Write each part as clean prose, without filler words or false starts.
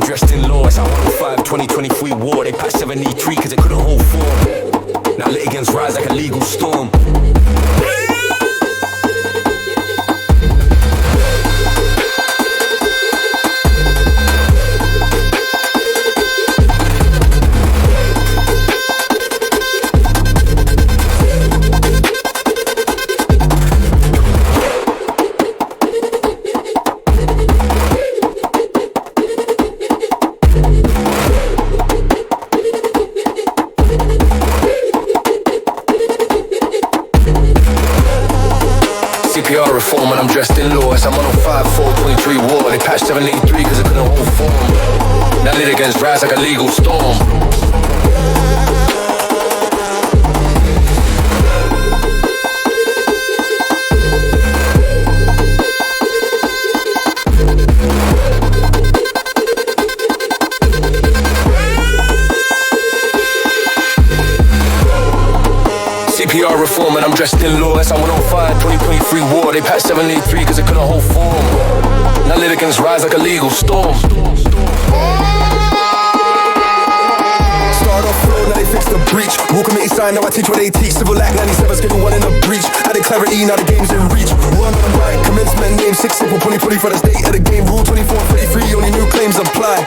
I'm dressed in law. It's our 105 2023 war. They passed 73 cause it couldn't hold form. Now litigants rise like a legal storm. CPR reform and I'm dressed in law. It's I'm 105 423 war. They patched 783 cause it couldn't hold form. Now litigants rise like a legal storm. CPR reform and I'm dressed in law. That's our 105 2023 war. They patched 783 cause it couldn't hold form. Now litigants rise like a legal storm. Start off flow, now they fix the breach. Rule committee sign, now I teach what they teach. Civil Act 97, schedule 1 in the breach. Added clarity, now the game's in reach. One on the right, commencement name 6 April 2020 for the state of the game. Rule 24 33, only new claims apply.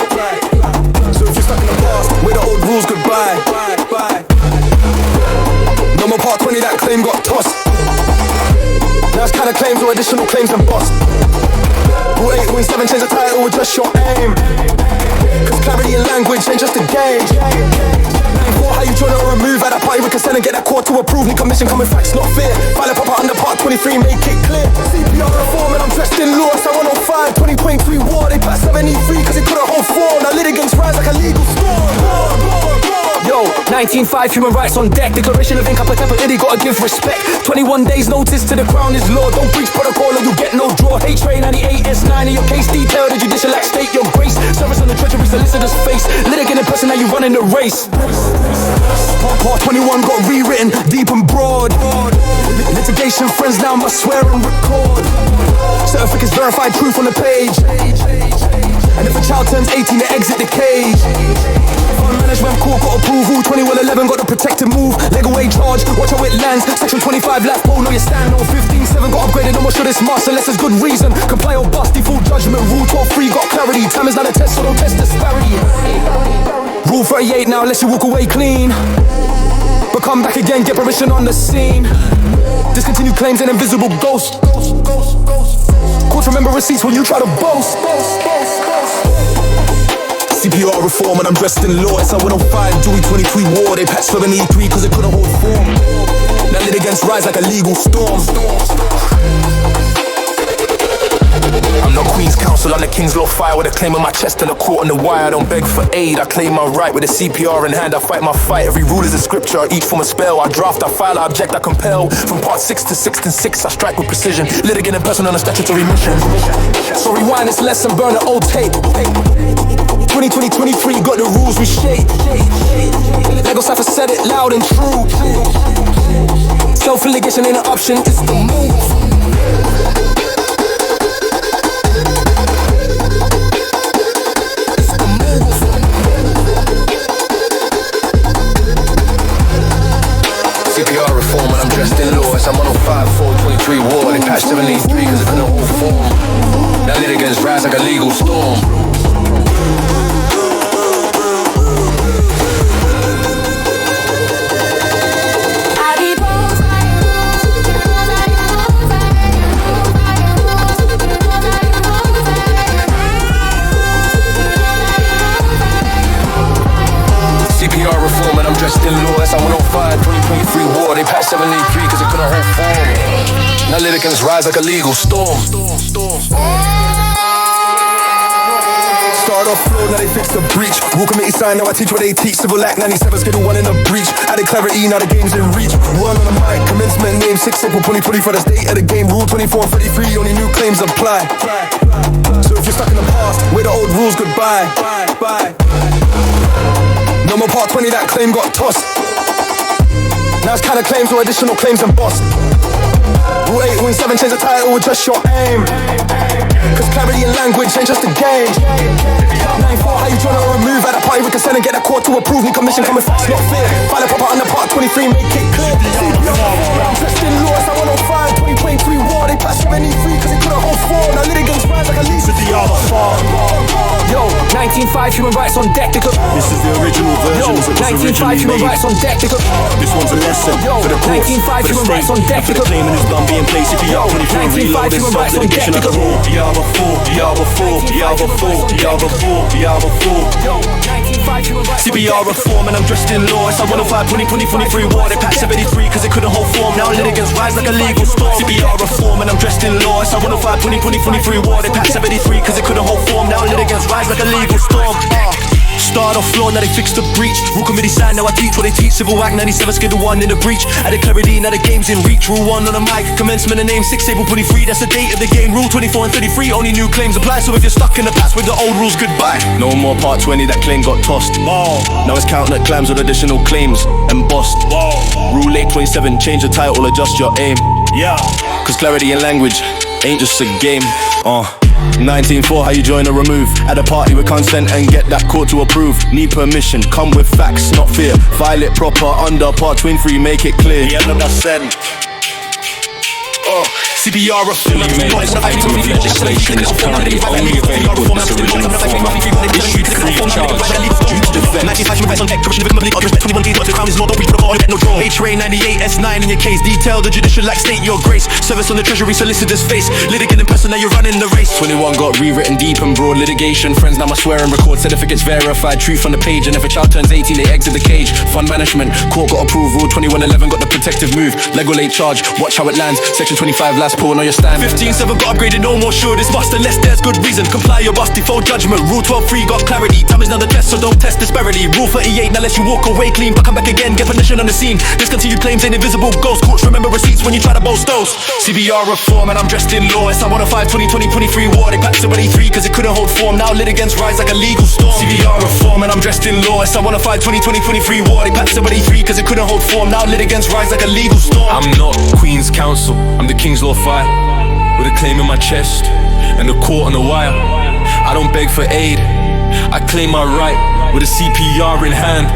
So if you're stuck in the past, where the old rules goodbye. No more part 20, that claim got tossed. Now it's counterclaims or additional claims and bust. Rule 8, win 7, change the title, adjust your aim. Cause clarity in language ain't just a game. 94, how you join or remove at a party with consent and get that court to approve. New commission coming facts, not fear. File a pop out under part 23, make it clear. CPR reform and I'm dressed in law. So 105 2023 war. They passed 73 cause it couldn't hold form. Now litigants rise like a legal storm. Yo, 19.5 human rights on deck. Declaration of income, Iddy gotta give respect. 21 days notice to the crown is law. Don't breach protocol or you get no draw. H-Ray 98 S9 in your case detail. The judicial act state your grace. Service on the treasury solicitor's face. Litigant-in-person, now you running the race. Part 21 got rewritten deep and broad. Litigation friends now must swear and record. Certificates verified truth on the page. And if a child turns 18 they exit the cage. Fund management court got approval. 2111 got the protected move. Legal aid charge, watch how it lands. Section 25 LASPO, know your stand. No 15-7 got upgraded, no more should this must unless there's good reason. Comply or bust, default judgment. Rule 12-3 got clarity. Time is not a test, so don't test disparity. Rule 38 now, unless you walk away clean. But come back again, get permission on the scene. Discontinued claims and invisible ghosts. Courts remember receipts when you try to boast. CPR reform and I'm dressed in law. It's our 105 Dewey 23 war. They patched 783 cause it couldn't hold form. Now litigants rise like a legal storm. I'm not Queen's Counsel, I'm the King's Law fire with a claim on my chest and a court on the wire. I don't beg for aid, I claim my right with a CPR in hand. I fight my fight, every rule is a scripture, each form a spell. I draft, I file, I object, I compel. From part 6 to 6 and 6, I strike with precision. Litigant-in-person on a statutory mission. So rewind this lesson, burn the old tape. 2020-23, got the rules we shape. Lego Cipher said it loud and true. Self-litigation ain't an option, it's the move. CPR reform and I'm dressed in law. It's I'm 105 423 war. They patched 783 cause it couldn't hold form. Now litigants rise like a legal storm. CPR reform and I'm dressed in law. That's our 105 2023 war. They passed 783 cause it couldn't hold form. Now litigants rise like a legal storm. Start off flow, now they fix the breach. Rule committee sign, now I teach what they teach. Civil Act 97, schedule 1 in the breach. Added clarity, now the game's in reach. One on the mic, commencement name 6 April 2020 for the state of the game. Rule 24 33, only new claims apply. So if you're stuck in the past, where the old rules goodbye. No more part 20, that claim got tossed. Now it's counterclaims or additional claims and bust. Rule 8, win 7, change the title, adjust your aim. Cause clarity in language ain't just a game. 9-4, how you join or remove at a party with consent and get a court to approve. New commission coming facts, not fear. File a proper under part 23, make it clear. I'm dressed in law, so 105, 2023 war. They passed 73 cause they couldn't hold form. Now litigants rise like a lease with the other far. Yo, 19.5 human rights on deck. This is the original version. Yo, 19.5 human rights on deck. This one's a lesson for the courts, 19.5 for the human rights on state, deck. and for the claimant who's done being placed. If you are 24 reloaded, self-litigation of the rule. You are a fool, you are a fool, you are a fool, you are a fool, you are a fool. CPR reform and I'm dressed in law. It's a 105, 2023 war. They packed 73 cause they couldn't hold form. Now litigants rise like a legal storm. CPR reform and I'm dressed in law. It's a 105, 2023 war. They packed 73 cause they couldn't hold form. Now litigants rise like a legal storm. Start off floor, now they fixed the breach. Rule committee signed, now I teach what they teach. Civil Act 97, Schedule 1 in the breach. Added clarity, now the game's in reach. Rule 1 on the mic, commencement and name 6 April 23. That's the date of the game. Rule 24 and 33, only new claims apply. So if you're stuck in the past with the old rules, goodbye. No more part 20, that claim got tossed. Now it's Counterclaims with additional claims embossed. Rule 827, change the title, adjust your aim. Cause clarity in language ain't just a game. 19.4, how you join or remove at a party with consent and get that court to approve. Need permission, come with facts, not fear. File it proper under part 23, make it clear. CPR reform. This item of legislation is currently only available in its original format, issued free of charge due to defects. H-Ray 98 S9 in your case. Detail the judicial act, state your grace. Service on the treasury, solicitor's face. Litigant in person, now you're running the race. 21 got rewritten deep and broad litigation. Friends now must swear and record certificates verified. Truth on the page, and if a child turns 18 they exit the cage. Fund management, court got approval. 2111 got the protective move. Legal late charge, watch how it lands. Section 25 LASPO, know your stand. 15-7 got upgraded, no more sure this must unless there's good reason. Comply or bust, default judgment. Rule 12.3 got clarity. Time is now the test, so don't test disparity. Rule 38, now let you walk away clean, but come back again, get permission on the scene. Discontinued claims ain't invisible ghosts. Courts remember receipts when you try to boast those. CPR reform and I'm dressed in law. It's a 105, 2023 war. They packed 73 cause it couldn't hold form. Now litigants rise like a legal storm. CPR reform and I'm dressed in law. It's a 105, 2023 war. They packed 73 cause it couldn't hold form. Now litigants rise like a legal storm. I'm not Queen's Counsel, I'm the King's Law Fire. With a claim in my chest and the court on the wire. I don't beg for aid, I claim my right with a CPR in hand.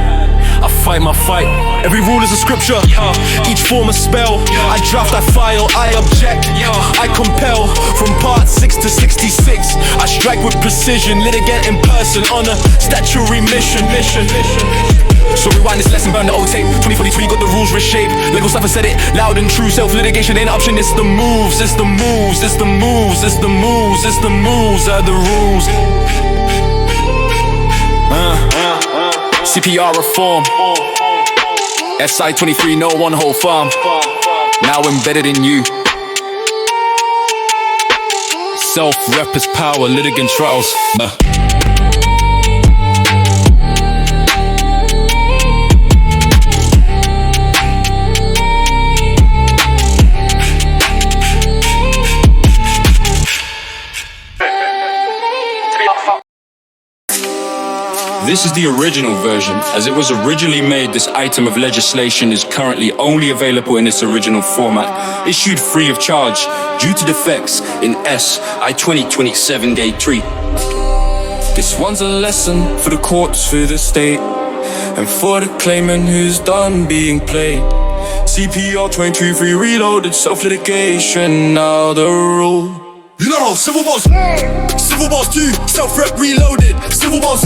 I fight my fight. Every rule is a scripture, each form a spell. I draft, I file, I object, I compel. From part 6 to 66, I strike with precision. Litigant in person on a statutory mission. So rewind this lesson, burn the old tape. 2043 got the rules reshaped. Legal Cipher said it loud and true. Self-litigation ain't an option, it's the moves. It's the moves, it's the moves, it's the moves, it's the moves are the rules. CPR reform. SI 23, no one whole farm. Now embedded in you. Self-rep is power, litigant trials. This is the original version. As it was originally made, this item of legislation is currently only available in its original format, issued free of charge due to defects in SI 2027 Day 3. This one's a lesson for the courts, for the state, and for the claimant who's done being played. CPR 23 reloaded, self-litigation, now the rule. You know, Civil Boss 2, self-rep reloaded. Civil Boss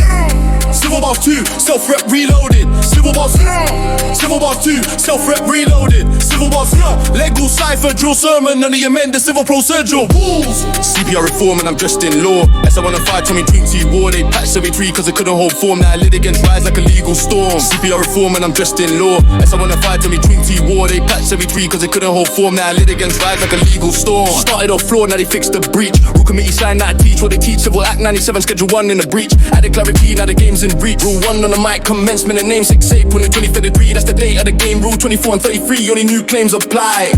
2, self-rep reloaded. Civil Boss 2, self-rep reloaded. Civil Boss, legal cipher, drill sermon, and the amend the civil procedural rules. CPR reform and I'm dressed in law. SI-105, Tommy Twinty war. They patched 73 cause they couldn't hold form. Now litigants rise like a legal storm. CPR reform and I'm dressed in law. SI-105, Tommy Twinty war. They patched 73 cause they couldn't hold form. Now litigants rise like a legal storm. Started off floor, now they fixed the breach. Rule committee signed, now I teach what they teach. Civil Act 97, Schedule 1 in the breach. Added clarity, now the game's in reach. Rule 1 on the mic, commencement and name 6 April 2023. That's the date of the game. Rule 24 and 33, only new claims apply.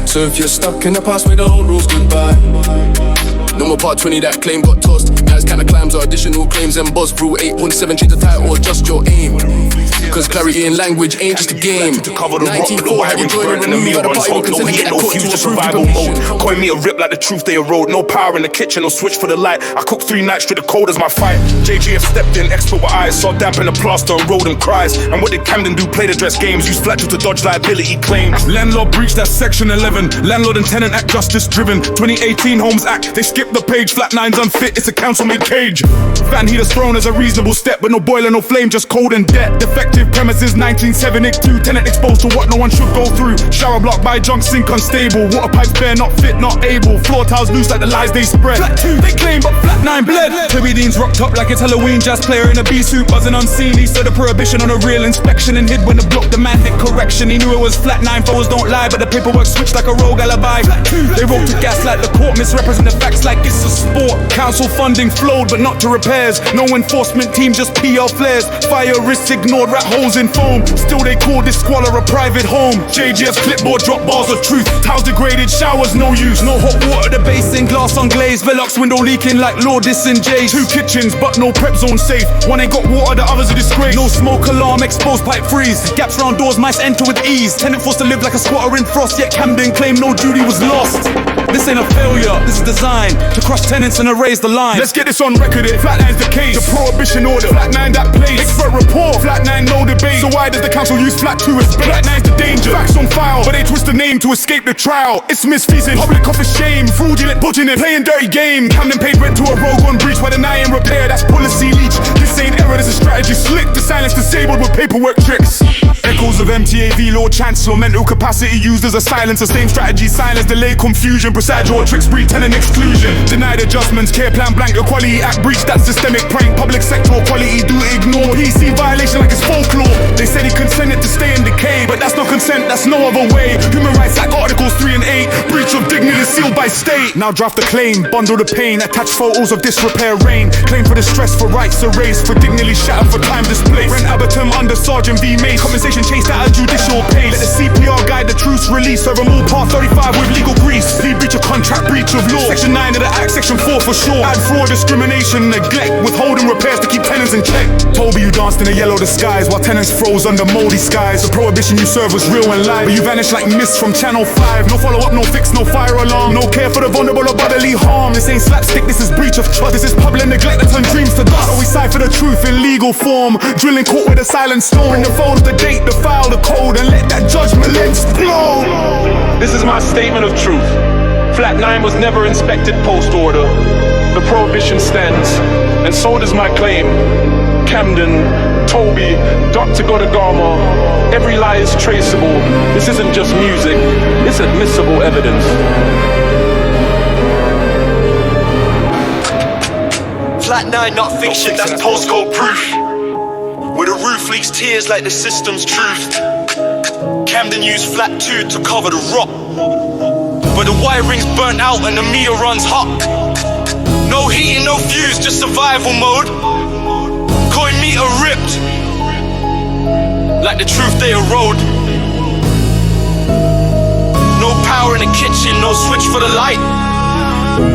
So if you're stuck in the past, make the old rules goodbye. No more part 20, that claim got tossed. Guys Counterclaims are additional claims and boss. Rule 8.7, change the title or just your aim. Cause clarity in language ain't just a game. To cover the rock, the wirings burnt and the meal runs hot. No heat, no fuse, just survival mode. Coin me a rip like the truth they erode. No power in the kitchen, no switch for the light. I cook 3 nights straight, the cold as my fight. JGF stepped in, expert with eyes. Saw damp in the plaster and rolled and cries. And what did Camden do? Play the dress games. Use flat to dodge liability claims. Landlord breach, that's section 11. Landlord and tenant act justice driven. 2018 Homes Act, they skipped the page. Flat 9's unfit, it's a council made cage. Fan heater's thrown as a reasonable step, but no boiler, no flame, just cold and debt. Defective premises 1972. Tenant exposed to what no one should go through. Shower block by junk sink unstable. Water pipes bare, not fit, not able. Floor tiles loose like the lies they spread. Flat 2 they claim, but flat 9 bled. Toby Dean's rocked up like it's Halloween. Jazz player in a B suit, buzzing unseen. He said a prohibition on a real inspection and hid when the block demand hit correction. He knew it was flat 9, foes don't lie, but the paperwork switched like a rogue alibi. They wrote to gaslight the court, misrepresent the facts like it's a sport. Council funding flowed, but not to repairs. No enforcement team, just PR flares. Fire risks ignored, rat holes in foam. Still they call this squalor a private home. JGF's clipboard drop bars of truth. Tiles degraded, showers no use. No hot water, the basin, glass unglazed. Velux window leaking like Lourdes and Jay's. 2 kitchens, but no prep zone safe. One ain't got water, the other's a disgrace. No smoke alarm, exposed pipe freeze. Gaps round doors, mice enter with ease. Tenant forced to live like a squatter in frost, yet Camden claimed no duty was lost. This ain't a failure, this is designed to crush tenants and erase the line. Let's get this on record, flat 9's the case. The prohibition order, flat 9 that place. Expert report, flat 9 no debate. So why does the council use flat 2 as bait? Flat 9's the danger, facts on file, but they twist the name to escape the trial. It's misfeasing, public office shame, fraudulent budging and playing dirty game. Camden paid rent to a rogue on breach by denying repair, that's policy leech. This ain't error, this is strategy slick. The silence disabled with paperwork tricks. Echoes of MTAV, Lord Chancellor, mental capacity used as a silencer. Same strategy, silence, delay, confusion. Procedural tricks breed tenant exclusion. Denied adjustments, care plan blank, Equality Act breach, that's systemic prank. Public sector quality do ignore. PC violation like it's folklore. They said he consented to stay in decay, but that's no consent, that's no other way. Human Rights Act Articles 3 and 8. Breach of dignity sealed by state. Now draft a claim, bundle the pain. Attach photos of disrepair rain. Claim for distress, for rights erased. For dignity shattered, for time displaced. Rent Abertum under Sergeant V. Mace. Compensation chased at a judicial pace. Let the CPR guide the truce release. Serve them all part 35 with legal grease. Fee breach of contract, breach of law. Section 9 of the Act, Section 4 for sure. Add fraud, discrimination, neglect. Withholding repairs to keep tenants in check. Toby, you danced in a yellow disguise while tenants froze under moldy skies. The prohibition you served was real and live, but you vanished like mist from Channel 5. No follow-up, no fix, no fire alarm. No care for the vulnerable or bodily harm. This ain't slapstick, this is breach of trust. This is public neglect that turn dreams to dust. So we cipher the truth in legal form. Drilling court with a silent storm. Bring the fold, the date, the file, the code, and let that judgment explode. This is my statement of truth. Flat 9 was never inspected post-order. The prohibition stands, and so does my claim. Camden, Toby, Dr. Godagama, every lie is traceable. This isn't just music, it's admissible evidence. Flat 9 not fiction, that's postcode proof. Where the roof leaks tears like the system's truth. Camden used flat 2 to cover the rock, but the wiring's burnt out and the meter runs hot. No heating, no fuse, just survival mode. Coin meter ripped, like the truth they erode. No power in the kitchen, no switch for the light.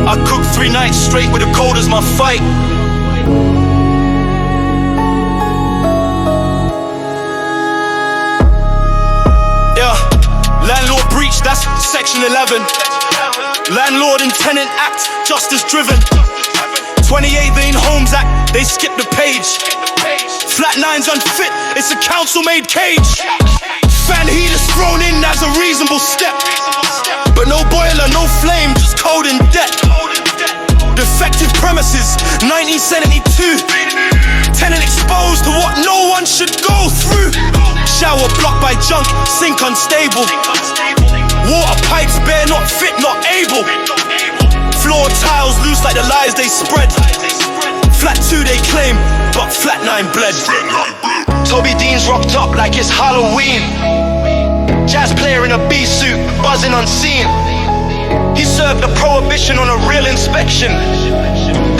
I cooked 3 nights straight with the cold as my fight. Yeah, landlord breach, that's section 11. Landlord and Tenant Act, justice driven. 2018 Homes Act, they skipped the page. Flat 9's unfit, it's a council-made cage. Fan heaters thrown in as a reasonable step, but no boiler, no flame, just cold and debt. Defective premises, 1972. Tenant exposed to what no one should go through. Shower blocked by junk, sink unstable. Water pipes bare, not fit, not able. Floor tiles loose like the lies they spread. Flat 2 they claim, but flat 9 bled. Toby Dean's rocked up like it's Halloween. Jazz player in a B suit, buzzing unseen. He served the prohibition on a real inspection,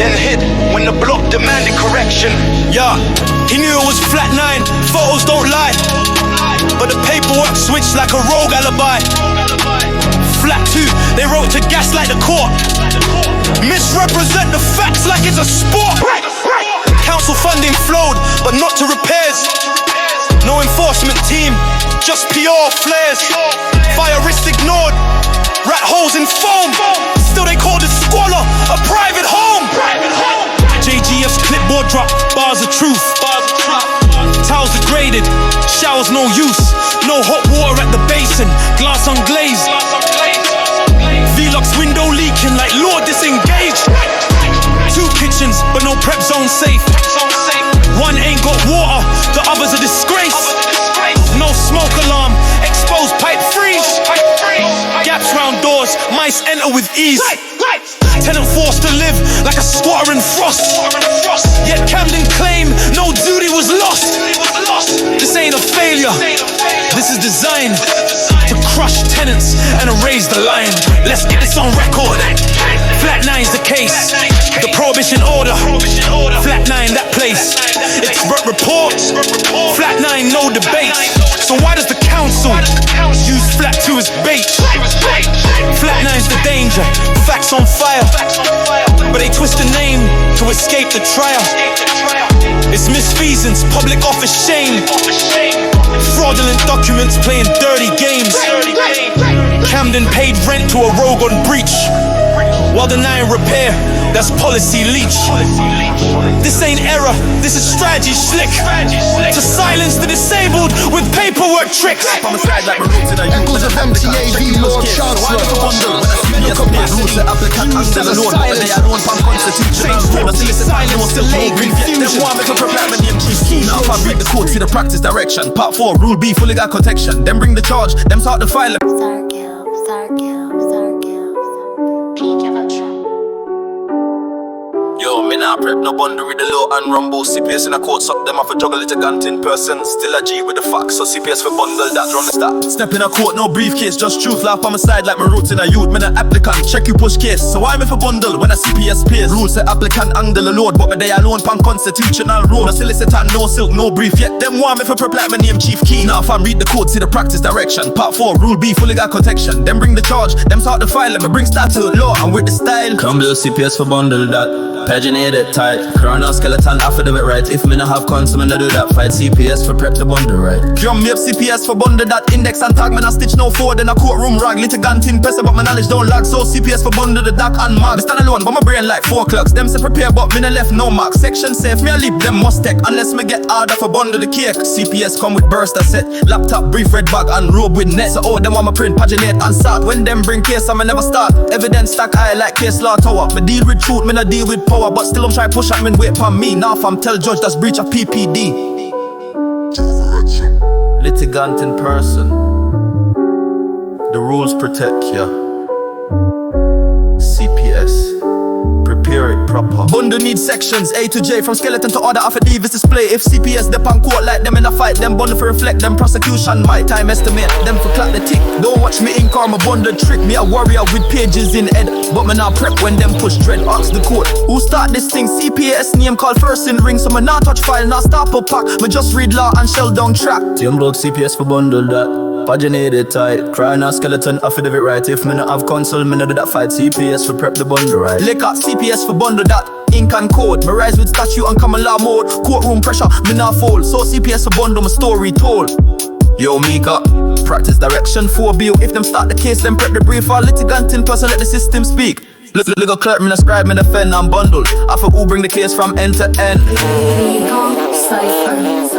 then hid when the block demanded correction. Yeah, he knew it was flat 9, photos don't lie, but the paperwork switched like a rogue alibi. flat 2, they wrote to gaslight the court. Misrepresent the facts like it's a sport. Council funding flowed, but not to repairs. No enforcement team, just PR flares. Fire risk ignored, rat holes in foam. Still they call the squalor a private home. JGF's clipboard drop, bars of truth. Towels degraded, showers no use. No hot water at the basin, glass unglazed. Velux window leaking like Lord disengaged. 2 kitchens, but no prep zone safe. One ain't got water, the other's a disgrace. No smoke alarm, exposed pipe freeze. Gaps round doors, mice enter with ease. Tenant forced to live like a squatter in frost. Yet Camden claim no duty was lost. This ain't a failure, this is designed to crush tenants and erase the line. Let's get this on record. Flat 9's the case, the prohibition order. Flat 9, that place, it's report. Flat 9, no debate. So why does the council use flat 2 as bait? Flat 9's the danger, facts on fire, but they twist the name to escape the trial. It's misfeasance, public office shame. Fraudulent documents playing dirty games. Camden paid rent to a rogue on breach, while denying repair, that's policy leech. This ain't error, this is strategy slick to silence the disabled with paperwork tricks. Echoes of MTAV, Lord Chancellor. Silence, delay, confusion. Now if I read the code, see the practice direction. Part 4, rule B, fully got protection. Then bring the charge, them start the file. Yo, me nah prep no bundle with the low and rumble. CPS in a court, suck them off a juggle litigant-in-person. Still a G with the facts, so CPS for bundle, that run the start. Step in a court, no briefcase, just truth. Laugh on my side like my roots in a youth. Me an applicant, check you push case. So why me for bundle when a CPS pays? Rules say applicant angle the load, but me they alone pan constitutional road. No solicitor, no silk, no brief yet. Them want me for prep like my name Chief Key. Now if I read the code, see the practice direction. Part 4, rule B, fully got protection. Then bring the charge, them start the file. Let me bring start to the law and with the style. Come build CPS for bundle that. Paginated tight, chrono skeleton after do it right. If me no have cons, me no do that fight. CPS for prep the bundle right. Drum me up CPS for bundle that index and tag. Me no stitch no forward in a courtroom rag. Litigant-in-person, but my knowledge don't lag. So CPS for bundle the dock and mark. Me stand alone, but my brain like 4 clocks. Them say prepare, but me no left no mark. Section safe, me a leap, them must take. Unless me get harder for bundle the cake. CPS come with burster set, laptop, brief, red bag and robe with net. So oh, them want my print, paginate and start. When them bring case, I'ma never start. Evidence stack high like case law tower. Me deal with truth, me no deal with power. But still I'm try push at me and wait for me. Now if I'm tell judge that's breach of PPD. Litigant-in-person. The rules protect ya. CPS. Prepare it proper. Bundle needs sections A to J, from skeleton to order affidavits display. If CPS dep on court like them in a fight, them bundle for reflect them prosecution. My time estimate them for clock the tick. Don't watch me ink or my bundle trick. Me a warrior with pages in head, but me not prep when them push dread. Ask the court who start this thing. CPS name called first in ring, so me not touch file, not stop up pack. Me just read law and shell down track. Team block CPS for bundle that. Paginated tight, crying a skeleton affidavit right. If me no have console, me no do that fight. CPS for prep the bundle right. Liquor CPS for bundle that. Ink and code, me rise with statute and common law mode. Courtroom pressure, me not fold. So CPS for bundle, my story told. Yo Mika, practice direction 4B. If them start the case, then prep the brief. Or litigant-in-person, let the system speak. Little clerk, me no scribe, me no fen and bundle. After who bring the case from end to end. Cipher.